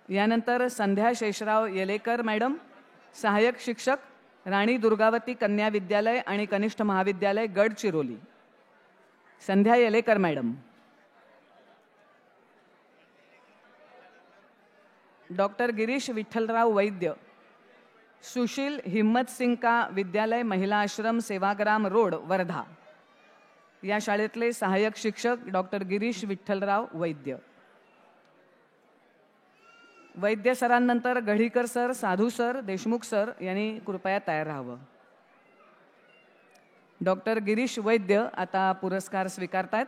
यानंतर संध्या शेषराव येलेकर मॅडम, सहाय्यक शिक्षक, राणी दुर्गावती कन्या विद्यालय आणि कनिष्ठ महाविद्यालय गडचिरोली. संध्या येलेकर मॅडम. डॉक्टर गिरीश विठ्ठलराव वैद्य, सुशील हिम्मत सिंग का विद्यालय महिला आश्रम सेवाग्राम रोड वर्धा. या शाळेतले सहाय्यक शिक्षक डॉक्टर गिरीश विठ्ठलराव वैद्य. वैद्य सरांनंतर गढीकर सर, साधू सर, देशमुख सर यांनी कृपया तयार राहावं. डॉक्टर गिरीश वैद्य आता पुरस्कार स्वीकारतायत.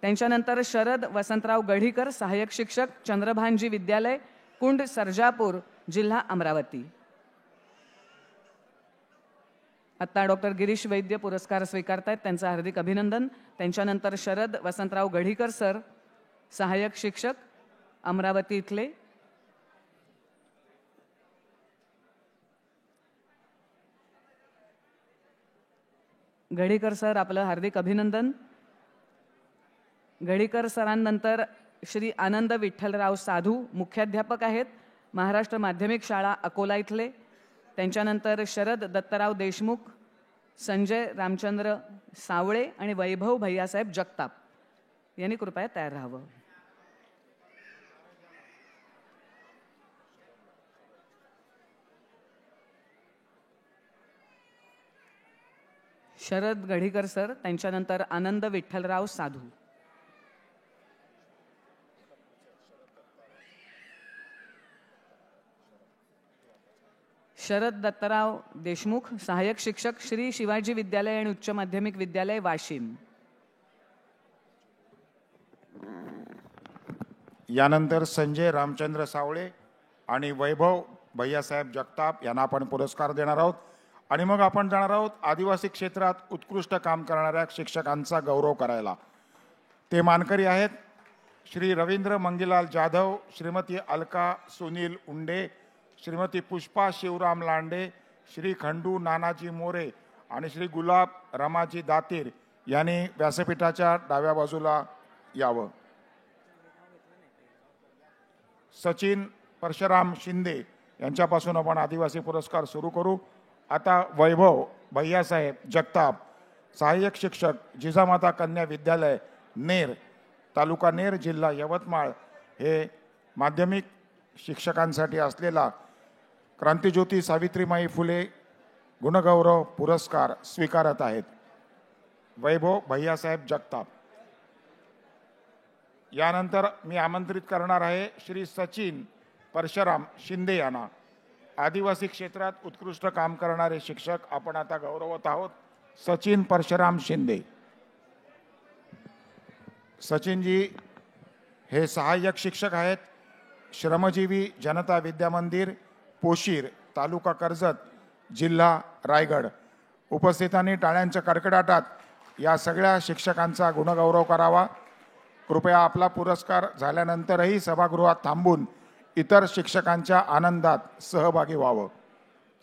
त्यांच्यानंतर शरद वसंतराव गढीकर, सहाय्यक शिक्षक, चंद्रभानजी विद्यालय कुंड सर्जापूर जिल्हा अमरावती. आता डॉक्टर गिरीश वैद्य पुरस्कार स्वीकारतायत, त्यांचं हार्दिक अभिनंदन. त्यांच्यानंतर शरद वसंतराव गढीकर सर, सहाय्यक शिक्षक, अमरावती इथले. गढीकर सर, आपलं हार्दिक अभिनंदन. गढीकर सरांनंतर श्री आनंद विठ्ठलराव साधू, मुख्याध्यापक आहेत, महाराष्ट्र माध्यमिक शाळा अकोला इथले. त्यांच्यानंतर शरद दत्तराव देशमुख, संजय रामचंद्र सावळे आणि वैभव भैयासाहेब जगताप यांनी कृपया तयार राहावं. शरद गढीकर सर, त्यांच्यानंतर आनंद विठ्ठलराव साधू. शरद दत्तराव देशमुख, सहाय्यक शिक्षक, श्री शिवाजी विद्यालय आणि उच्च माध्यमिक विद्यालय वाशिम. यानंतर संजय रामचंद्र सावळे आणि वैभव भैयासाहेब जगताप यांना आपण पुरस्कार देणार आहोत. आणि मग आपण जाणार आहोत आदिवासी क्षेत्रात उत्कृष्ट काम करणाऱ्या शिक्षकांचा गौरव करायला. ते मानकरी आहेत श्री रवींद्र मंगीलाल जाधव, श्रीमती अलका सुनील उंडे, श्रीमती पुष्पा शिवराम लांडे, श्री खंडू नानाजी मोरे आणि श्री गुलाब रमाजी दातीर यांनी व्यासपीठाच्या डाव्या बाजूला यावं. सचिन परशुराम शिंदे यांच्यापासून आपण आदिवासी पुरस्कार सुरू करू. आता वैभव भैयासाहेब जगताप, सहाय्यक शिक्षक, जिजामाता कन्या विद्यालय नेर तालुका नेर जिल्हा यवतमाळ, हे माध्यमिक शिक्षकांसाठी असलेला क्रांतिज्योती सावित्रीबाई फुले गुणगौरव पुरस्कार स्वीकारत आहेत. वैभव भैयासाहेब जगताप. यानंतर मी आमंत्रित करणार आहे श्री सचिन परशुराम शिंदे यांना. आदिवासी क्षेत्रात उत्कृष्ट काम करणारे शिक्षक आपण आता गौरवत आहोत. सचिन परशुराम शिंदे. सचिनजी हे सहाय्यक शिक्षक आहेत, श्रमजीवी जनता विद्या मंदिर, पोशीर, तालुका कर्जत, जिल्हा रायगड. उपस्थितांनी टाळ्यांच्या कडकडाटात या सगळ्या शिक्षकांचा गुणगौरव करावा. कृपया आपला पुरस्कार झाल्यानंतरही सभागृहात थांबून इतर शिक्षकांच्या आनंदात सहभागी व्हावं.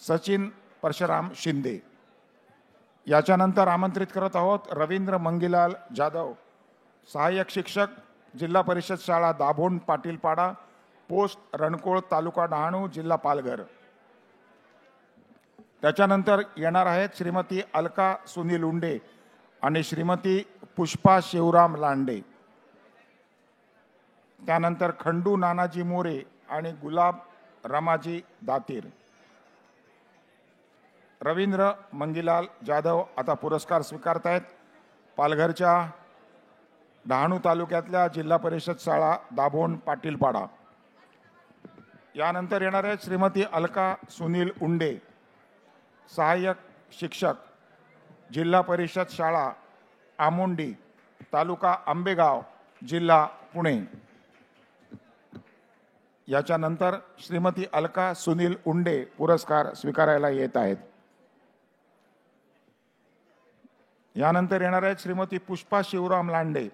सचिन परशुराम शिंदे. याच्यानंतर आमंत्रित करत आहोत रवींद्र मंगीलाल जाधव, सहाय्यक शिक्षक, जिल्हा परिषद शाळा दाभोण पाटीलपाडा, पोस्ट रणकोळ, तालुका डहाणू, जिल्हा पालघर. त्याच्यानंतर येणार आहेत श्रीमती अलका सुनील उंडे आणि श्रीमती पुष्पा शिवराम लांडे. त्यानंतर खंडू नानाजी मोरे आणि गुलाब रमाजी दातीर. रवींद्र मंगीलाल जाधव आता पुरस्कार स्वीकारतायत. पालघरच्या डहाणू तालुक्यातल्या जिल्हा परिषद शाळा दाभोण पाटीलपाडा. यानंतर येणार आहेत श्रीमती अलका सुनील उंडे, सहाय्यक शिक्षक, जिल्हा परिषद शाळा आमोंडी, तालुका आंबेगाव, जिल्हा पुणे. याच्यानंतर श्रीमती अलका सुनील उंडे पुरस्कार स्वीकारायला येत आहेत. यानंतर येणार आहेत श्रीमती पुष्पा शिवराम लांडे,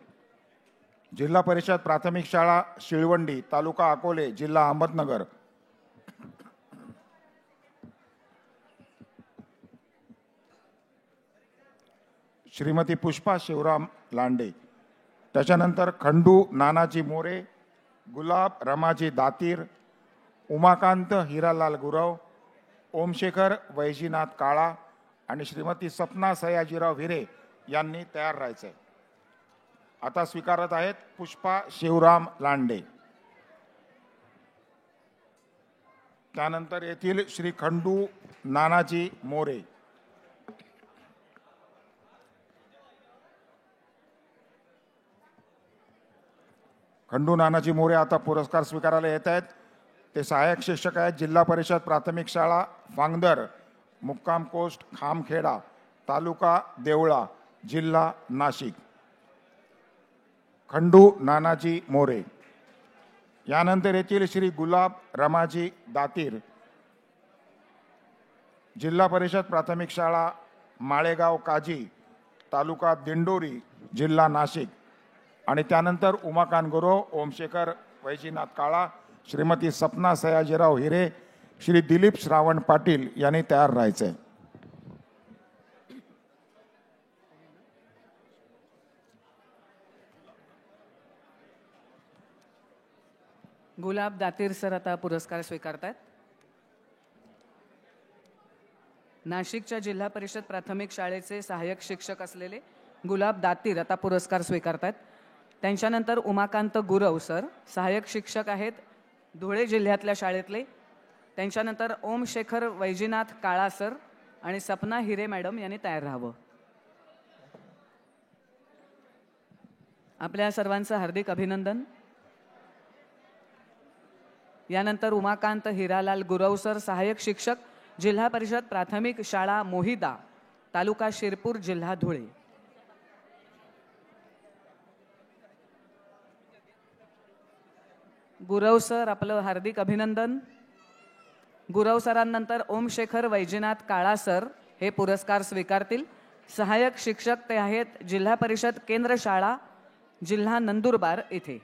जिल्हा परिषद प्राथमिक शाळा शिळवंडी, तालुका अकोले, जिल्हा अहमदनगर. श्रीमती पुष्पा शिवराम लांडे. त्याच्यानंतर खंडू नानाजी मोरे, गुलाब रमाजी दातीर, उमाकांत हिरालाल गुरव, ओमशेखर वैजीनाथ काळा आणि श्रीमती सपना सयाजीराव हिरे यांनी तयार राहायचंय. आता स्वीकारत आहेत पुष्पा शिवराम लांडे. त्यानंतर येथील श्री खंडू नानाजी मोरे. खंडू नानाजी मोरे आता पुरस्कार स्वीकारायला येत आहेत. ते सहाय्यक शिक्षक आहेत, जिल्हा परिषद प्राथमिक शाळा फांगदर, मुक्काम पोस्ट खामखेडा, तालुका देवळा, जिल्हा नाशिक. खंडू नानाजी मोरे. यानंतर येथील श्री गुलाब रमाजी दातीर, जिल्हा परिषद प्राथमिक शाळा माळेगाव काजी, तालुका दिंडोरी, जिल्हा नाशिक. आणि त्यानंतर उमाकांत गुरव, ओमशेखर वैजीनाथ काळा, श्रीमती सपना सयाजीराव हिरे, श्री दिलीप श्रावण पाटील यांनी तयार राहायचंय. गुलाब दातीर सर आता पुरस्कार स्वीकारतात. नाशिकच्या जिल्हा परिषद प्राथमिक शाळेचे सहाय्यक शिक्षक असलेले गुलाब दातीर आता पुरस्कार स्वीकारतात. त्यांच्यानंतर उमाकांत गुरव सर, सहाय्यक शिक्षक आहेत, धुळे जिल्ह्यातल्या शाळेतले. त्यांच्यानंतर ओमशेखर वैजीनाथ काळा सर आणि सपना हिरे मॅडम यांनी तयार राहावं. आपल्या सर्वांचं हार्दिक अभिनंदन. यानंतर उमाकांत हिरालाल गुरव सर, सहाय्यक शिक्षक, जिल्हा परिषद प्राथमिक शाळा मोहिदा, तालुका शिरपूर, जिल्हा धुळे. गुरव सर आपलं हार्दिक अभिनंदन. गुरव सरांनंतर ओमशेखर वैजीनाथ काळा सर हे पुरस्कार स्वीकारतील. सहाय्यक शिक्षक ते आहेत जिल्हा परिषद केंद्र शाळा, जिल्हा नंदुरबार येथे.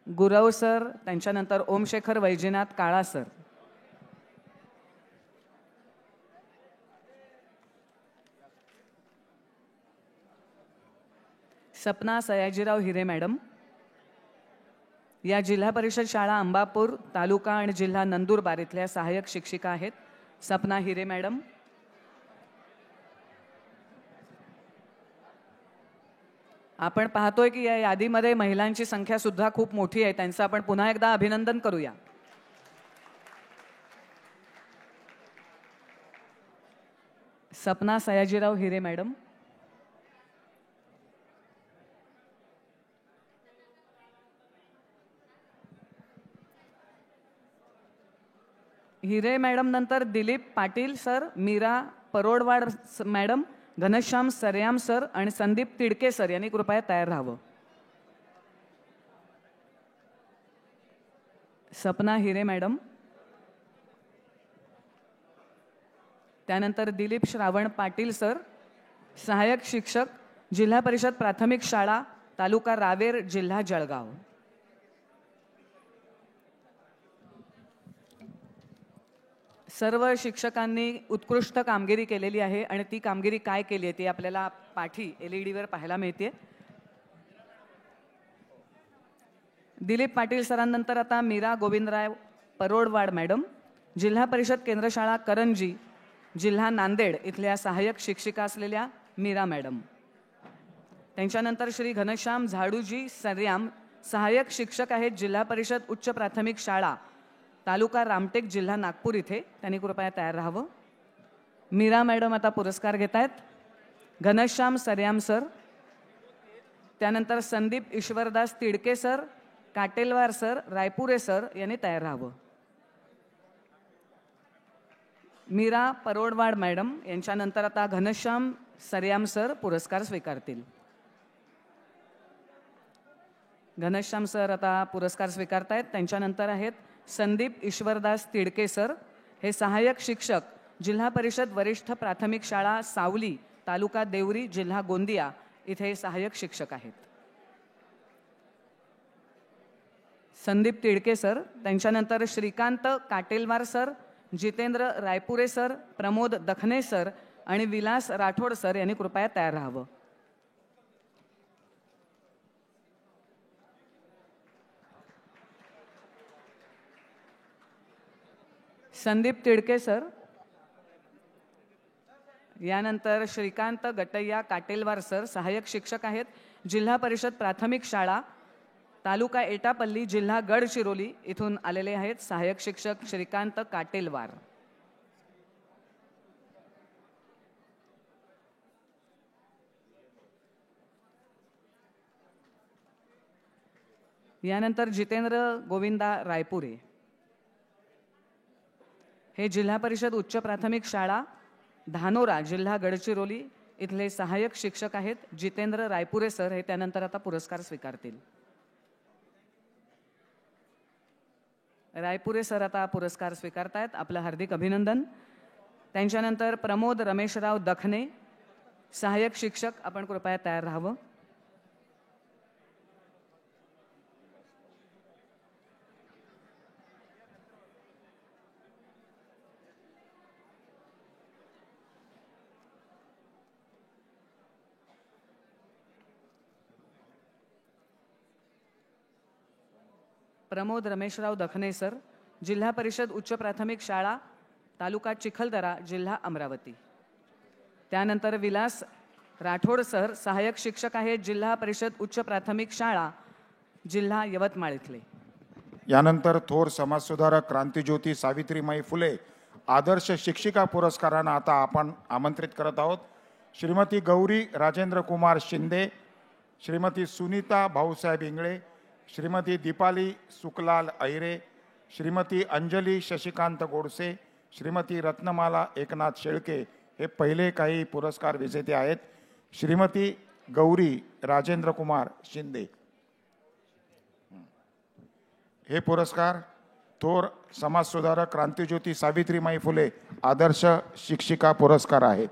गुरव सर, त्यांच्यानंतर ओमशेखर वैजीनाथ काळा सर. सपना सयाजीराव हिरे मॅडम या जिल्हा परिषद शाळा अंबापूर, तालुका आणि जिल्हा नंदुरबार इथल्या सहाय्यक शिक्षिका आहेत. सपना हिरे मॅडम. आपण पाहतोय की या यादीमध्ये महिलांची संख्या सुद्धा खूप मोठी आहे. त्यांचं आपण पुन्हा एकदा अभिनंदन करूया. सपना सयाजीराव हिरे मॅडम. हिरे मॅडम नंतर Dilip Patil sir, Meera Parodwad madam, Ghanshyam Saryam sir आणि संदीप तिडके सर यांनी कृपया तयार राहावं. सपना हिरे मॅडम, त्यानंतर दिलीप श्रावण पाटील सर, सहाय्यक शिक्षक, जिल्हा परिषद प्राथमिक शाळा, तालुका रावेर, जिल्हा जळगाव. सर्व शिक्षकांनी उत्कृष्ट कामगिरी केलेली आहे आणि ती कामगिरी काय केली आहे ती आपल्याला पाठी LED वर पाहायला मिळते. दिलीप पाटील सरांनंतर आता मीरा गोविंदराव परोडवाड मॅडम, जिल्हा परिषद केंद्र शाळा करंजी, जिल्हा नांदेड इथल्या सहाय्यक शिक्षिका असलेल्या मीरा मॅडम. त्यांच्यानंतर श्री घनश्याम झाडूजी सरयाम, सहाय्यक शिक्षक आहेत, जिल्हा परिषद उच्च प्राथमिक शाळा, तालुका रामटेक, जिल्हा नागपूर इथे. त्यांनी कृपया तयार राहावं. मीरा मॅडम आता पुरस्कार घेत आहेत. घनश्याम सरयाम सर, त्यानंतर Sandeep Ishwardas Tidke sir, Katelwar sir, Raipure sir यांनी तयार राहावं. मीरा परोडवाड मॅडम यांच्यानंतर आता घनश्याम सरयाम सर पुरस्कार स्वीकारतील. घनश्याम सर आता पुरस्कार स्वीकारतायत. त्यांच्यानंतर आहेत संदीप ईश्वरदास तिडके सर, हे सहाय्यक शिक्षक, जिल्हा परिषद वरिष्ठ प्राथमिक शाळा सावली, तालुका देवरी, जिल्हा गोंदिया इथे सहाय्यक शिक्षक आहेत. संदीप तिडके सर, त्यांच्यानंतर Shrikant Katelwar sir, Jitendra Raipure sir, Pramod Dakhne sir आणि विलास राठोड सर यांनी कृपया तयार राहावं. संदीप तिडके सर, यानंतर श्रीकांत गटैया काटेलवार सर, सहाय्यक शिक्षक आहेत, जिल्हा परिषद प्राथमिक शाळा, तालुका एटापल्ली, जिल्हा गडचिरोली इथून आलेले आहेत सहाय्यक शिक्षक श्रीकांत काटेलवार. यानंतर जितेंद्र गोविंदा रायपुरे, हे जिल्हा परिषद उच्च प्राथमिक शाळा धानोरा, जिल्हा गडचिरोली इथले सहाय्यक शिक्षक आहेत. जितेंद्र रायपुरे सर हे त्यानंतर आता पुरस्कार स्वीकारतील. रायपुरे सर आता पुरस्कार स्वीकारतायत. आपलं हार्दिक अभिनंदन. त्यांच्यानंतर प्रमोद रमेशराव दखने, सहाय्यक शिक्षक, आपण कृपया तयार राहावं. प्रमोद रमेशराव दखने सर, जिल्हा परिषद उच्च प्राथमिक शाळा, तालुका चिखलदरा, जिल्हा अमरावती. त्यानंतर विलास राठोड सर, सहाय्यक शिक्षक आहेत, जिल्हा परिषद उच्च प्राथमिक शाळा, जिल्हा यवतमाळ इथले. यानंतर थोर समाजसुधारक क्रांतिज्योती सावित्रीमाई फुले आदर्श शिक्षिका पुरस्कारांना आता आपण आमंत्रित करत आहोत. श्रीमती गौरी राजेंद्र कुमार शिंदे, श्रीमती सुनीता भाऊसाहेब इंगळे, श्रीमती दीपाली सुकलाल अहिरे, श्रीमती अंजली शशिकांत गोडसे, श्रीमती रत्नमाला एकनाथ शेळके हे पहिले काही पुरस्कार विजेते आहेत. श्रीमती गौरी राजेंद्र कुमार शिंदे, हे पुरस्कार थोर समाजसुधारक क्रांतिज्योती सावित्रीमाई फुले आदर्श शिक्षिका पुरस्कार आहेत.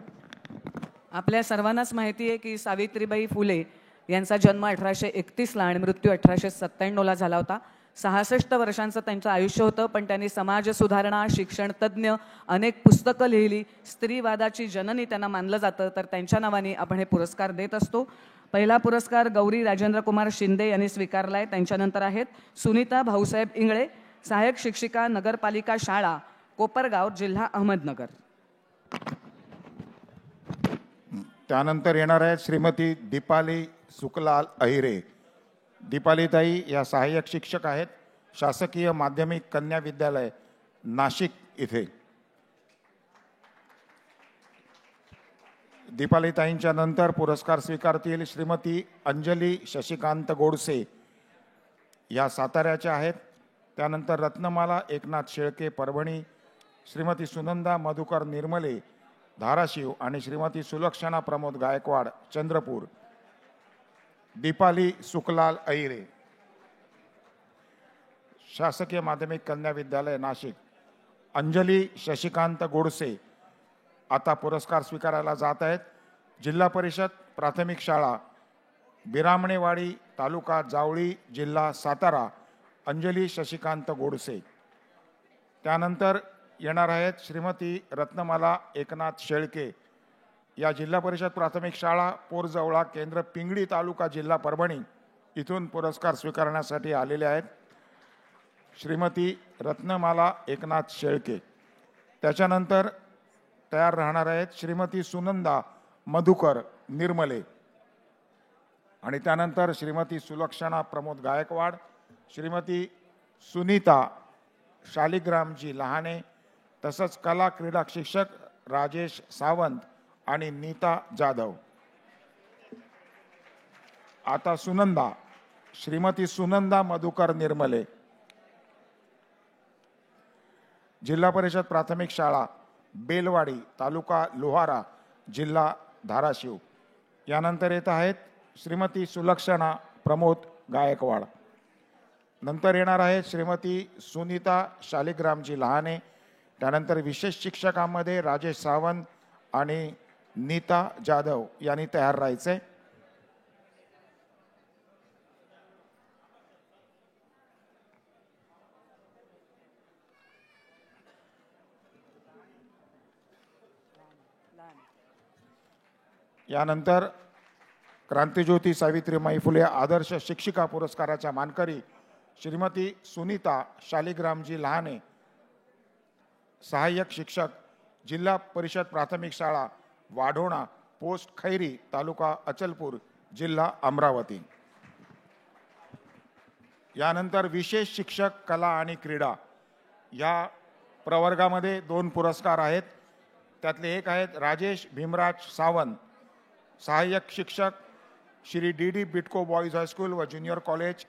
आपल्या सर्वांनाच माहिती आहे की सावित्रीबाई फुले यांचा जन्म 1831ला आणि मृत्यू 1897ला झाला होता. 66 वर्षांचं त्यांचं आयुष्य होतं, पण त्यांनी समाज सुधारणा, शिक्षण तज्ज्ञ, अनेक पुस्तकं लिहिली. स्त्रीवादाची जननी त्यांना मानलं जातं, तर त्यांच्या नावाने आपण हे पुरस्कार देत असतो. पहिला पुरस्कार गौरी राजेंद्र कुमार शिंदे यांनी स्वीकारलाय. त्यांच्यानंतर आहेत सुनीता भाऊसाहेब इंगळे, सहाय्यक शिक्षिका, नगरपालिका शाळा कोपरगाव, जिल्हा अहमदनगर. त्यानंतर येणार आहेत श्रीमती दीपाली सुकलाल अहिरे. दीपालीताई या सहाय्यक शिक्षक आहेत, शासकीय माध्यमिक कन्या विद्यालय नाशिक इथे. दीपालीताईंच्या नंतर पुरस्कार स्वीकारतील श्रीमती अंजली शशिकांत गोडसे, या साताऱ्याच्या आहेत. त्यानंतर रत्नमाला एकनाथ शेळके परभणी, श्रीमती सुनंदा मधुकर निर्मले धाराशिव आणि श्रीमती सुलक्षणा प्रमोद गायकवाड चंद्रपूर. दीपाली सुखलाल अहिरे, शासकीय माध्यमिक कन्या विद्यालय नाशिक. अंजली शशिकांत गोडसे आता पुरस्कार स्वीकारायला जात आहेत. जिल्हा परिषद प्राथमिक शाळा बिरामणेवाडी तालुका जावळी जिल्हा सातारा, अंजली शशिकांत गोडसे. त्यानंतर येणार आहेत श्रीमती रत्नमाला एकनाथ शेळके, या जिल्हा परिषद प्राथमिक शाळा पोरजवळा केंद्र पिंगळी तालुका जिल्हा परभणी इथून पुरस्कार स्वीकारण्यासाठी आलेले आहेत. श्रीमती रत्नमाला एकनाथ शेळके. त्याच्यानंतर तयार राहणार आहेत श्रीमती सुनंदा मधुकर निर्मले आणि त्यानंतर श्रीमती सुलक्षणा प्रमोद गायकवाड, श्रीमती सुनीता शालिग्रामजी लहाने, तसंच कला क्रीडा शिक्षक राजेश सावंत आणि नीता जाधव. आता सुनंदा, श्रीमती सुनंदा मधुकर निर्मले, जिल्हा परिषद प्राथमिक शाळा बेलवाडी तालुका लोहारा जिल्हा धाराशिव. यानंतर येत आहेत श्रीमती सुलक्षणा प्रमोद गायकवाड. नंतर येणार आहेत श्रीमती सुनीता शालिग्रामजी लहाने. त्यानंतर विशेष शिक्षकांमध्ये राजेश सावंत आणि नीता जाधव यांनी तयार राहायचे. यानंतर क्रांतिज्योती सावित्रीबाई फुले आदर्श शिक्षिका पुरस्काराच्या मानकरी श्रीमती सुनीता शालिग्रामजी लहाने, सहाय्यक शिक्षक जिल्हा परिषद प्राथमिक शाळा वाढोणा पोस्ट खैरी तालुका अचलपूर जिल्हा अमरावती. यानंतर विशेष शिक्षक कला आणि क्रीडा या प्रवर्गामध्ये 2 पुरस्कार आहेत. त्यातले एक आहेत राजेश भीमराज सावंत, सहाय्यक शिक्षक Shri D Bytco boys high school व ज्युनियर कॉलेज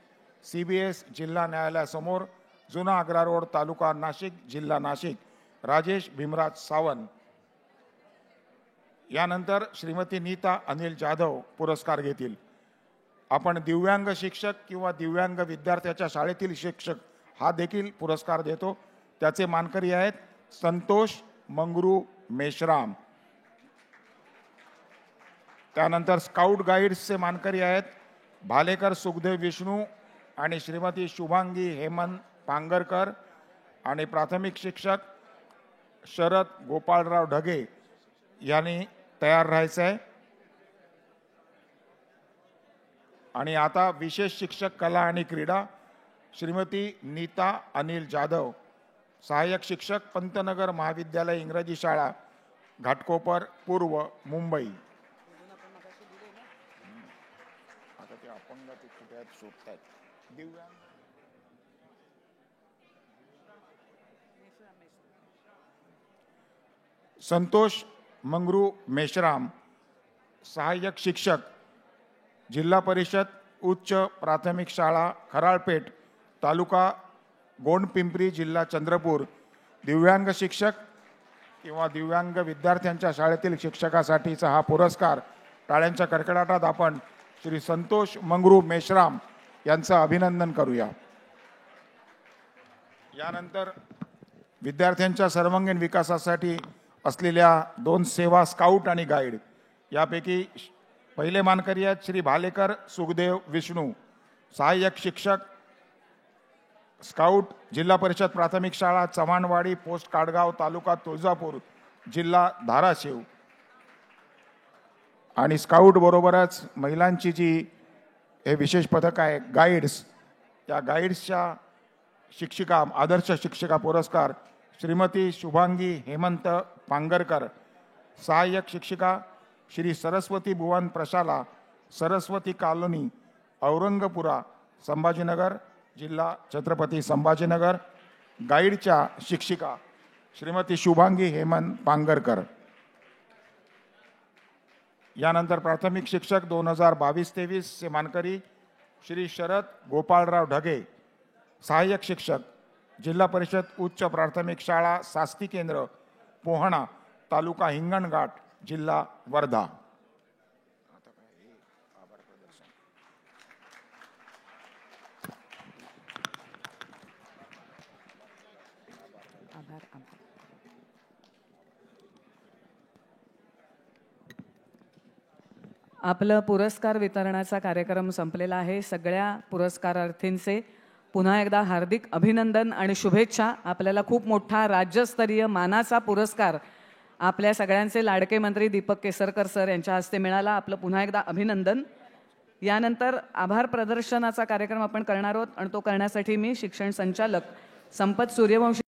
CBS जिल्हा न्यायालयासमोर जुना आग्रा रोड तालुका नाशिक जिल्हा नाशिक, राजेश भीमराज सावंत. यानंतर श्रीमती नीता अनिल जाधव पुरस्कार घेतील. आपण दिव्यांग शिक्षक किंवा दिव्यांग विद्यार्थ्याच्या शाळेतील शिक्षक हा देखील पुरस्कार देतो. त्याचे मानकरी आहेत संतोष मंगरू मेश्राम. त्यानंतर स्काउट गाईड्सचे मानकरी आहेत भालेकर सुखदेव विष्णू आणि श्रीमती शुभांगी हेमंत पांगरकर आणि प्राथमिक शिक्षक शरद गोपाळराव ढगे यांनी तयार राहायचं आहे. आणि आता विशेष शिक्षक कला आणि क्रीडा श्रीमती नीता अनिल जाधव, सहाय्यक शिक्षक पंतनगर महाविद्यालय इंग्रजी शाळा घाटकोपर पूर्व मुंबई. आता ते अपंग ते कुठे आहेत शोधतायत. दिव्यांग संतोष मंगरू मेश्राम, सहाय्यक शिक्षक जिल्हा परिषद उच्च प्राथमिक शाळा खराळपेठ तालुका गोंडपिंपरी जिल्हा चंद्रपूर. दिव्यांग शिक्षक किंवा दिव्यांग विद्यार्थ्यांच्या शाळेतील शिक्षकासाठीचा हा पुरस्कार. टाळ्यांच्या कडकडाटात आपण श्री संतोष मंगरू मेश्राम यांचं अभिनंदन करूया. यानंतर विद्यार्थ्यांच्या सर्वांगीण विकासासाठी असलेल्या 2 सेवा स्काउट आणि गाईड यापैकी पहिले मानकरी आहेत श्री भालेकर सुखदेव विष्णू, सहाय्यक शिक्षक स्काउट जिल्हा परिषद प्राथमिक शाळा चव्हाणवाडी पोस्ट काडगाव तालुका तुळजापूर जिल्हा धाराशिव. आणि स्काउट बरोबरच महिलांची जी हे विशेष पथक आहे गाईड्स, या गाईड्सच्या शिक्षिका आदर्श शिक्षिका पुरस्कार श्रीमती शुभांगी हेमंत पांगरकर, सहाय्यक शिक्षिका श्री सरस्वती भुवन प्रशाला सरस्वती कॉलनी औरंगपुरा संभाजीनगर जिल्हा छत्रपती संभाजीनगर. गाईडच्या शिक्षिका श्रीमती शुभांगी हेमंत पांगरकर. यानंतर प्राथमिक शिक्षक 2022-23 चे मानकरी श्री शरद गोपाळराव ढगे, सहाय्यक शिक्षक जिल्हा परिषद उच्च प्राथमिक शाळा सास्ती केंद्र पोहणा तालुका हिंगणघाट जिल्हा वर्धा. आभार आभार. आपलं पुरस्कार वितरणाचा कार्यक्रम संपलेला आहे. सगळ्या पुरस्कारार्थींचे पुन्हा एकदा हार्दिक अभिनंदन आणि शुभेच्छा. आपल्याला खूप मोठा राज्यस्तरीय मानाचा पुरस्कार आपल्या सगळ्यांचे लाडके मंत्री दीपक केसरकर सर यांच्या हस्ते मिळाला. आपलं पुन्हा एकदा अभिनंदन. यानंतर आभार प्रदर्शनाचा कार्यक्रम आपण करणार आहोत आणि तो करण्यासाठी मी शिक्षण संचालक संपत सूर्यवंशी